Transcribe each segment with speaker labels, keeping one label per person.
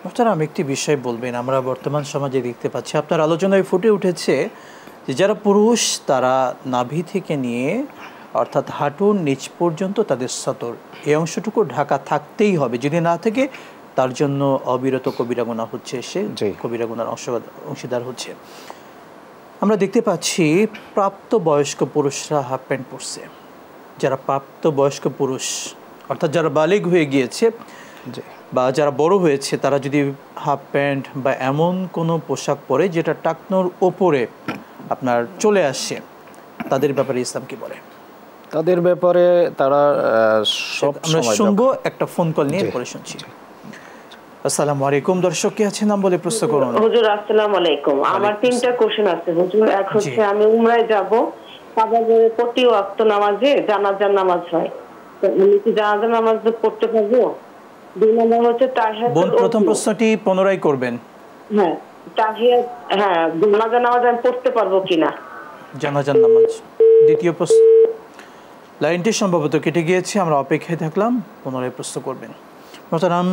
Speaker 1: মোহতারাম, একটি বিষয় বলবেন, আমরা বর্তমান সমাজে দেখতে পাচ্ছি, আপনার আলোচনায় ফুটে উঠেছে যে যারা পুরুষ তারা নাভি থেকে নিয়ে অর্থাৎ হাঁটুর নিচ পর্যন্ত তাদের সতর এই অংশটুকু ঢাকা থাকতেই হবে, যদি না থাকে তার জন্য অবিরত কবিরা গুনাহ হচ্ছে, সে কবিরা গুনার অংশীদার হচ্ছে। আমরা দেখতে পাচ্ছি প্রাপ্তবয়স্ক পুরুষরা হাফ প্যান্ট পরছে। যারা প্রাপ্তবয়স্ক পুরুষ অর্থাৎ যারা বালিগ হয়ে গিয়েছে বা যারা বড় হয়েছে, তারা যদি হাফ প্যান্ট বা এমন কোনো পোশাক পরে যেটা টাকনোর ওপরে আপনার চলে আসে, তাদের ব্যাপারে ইসলাম কি বলে?
Speaker 2: তাদের ব্যাপারে তারা সব
Speaker 1: আমরা শুনবো, একটা ফোন কল নিয়ে পরে শুনছি। আসসালামু আলাইকুম, দর্শক কে আছেন নাম বলে প্রশ্ন করুন।
Speaker 3: হুজুর আসসালামু আলাইকুম, আমার তিনটা কোশ্চেন আছে হুজুর। এক হচ্ছে আমি উমরায় যাব, কাবাগরে প্রতি ওয়াক্ত নামাজে জানাজার নামাজ হয়, তো আমি কি জানাজার নামাজ পড়তে পারবো? দুই নম্বর হচ্ছে তাহিয়াতুল ওযু।
Speaker 1: প্রথম প্রশ্নটি পুনরায় করবেন।
Speaker 3: হ্যাঁ, তাহিয়াত, হ্যাঁ, জানাজার নামাজ আমি পড়তে পারবো কিনা?
Speaker 1: জানাজার নামাজ। দ্বিতীয় প্রশ্ন, লাইনটি সম্ভবত কেটে গিয়েছে, আমরা অপেক্ষায় থাকলাম, পুনরায় প্রশ্ন করবেন। মোহতারাম,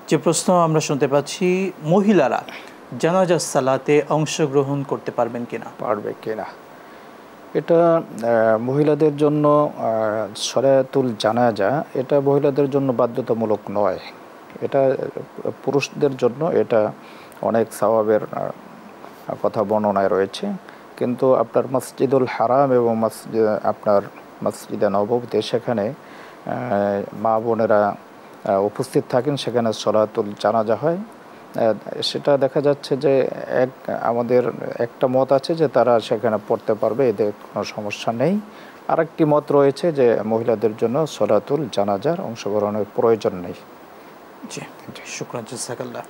Speaker 1: যে প্রশ্ন আমরা শুনতে পাচ্ছি, মহিলারা জানাজা সালাতে অংশগ্রহণ করতে পারবেন কিনা?
Speaker 2: পারবে কিনা, এটা মহিলাদের জন্য সলাতুল জানাজা এটা মহিলাদের জন্য বাধ্যতামূলক নয়, এটা পুরুষদের জন্য এটা অনেক সওয়াবের কথা বর্ণনায় রয়েছে। কিন্তু আপনার মসজিদুল হারাম এবং আপনার মসজিদে নববীতে সেখানে মা বোনেরা উপস্থিত থাকেন, সেখানে সলাতুল জানাজা হয়। সেটা দেখা যাচ্ছে যে আমাদের একটা মত আছে যে তারা সেখানে পড়তে পারবে, এদের কোনো সমস্যা নেই। আরেকটি মত রয়েছে যে মহিলাদের জন্য সলাতুল জানাজার অংশগ্রহণের প্রয়োজন নেই।
Speaker 1: জি, শুকরান, জাযাকাল্লাহ।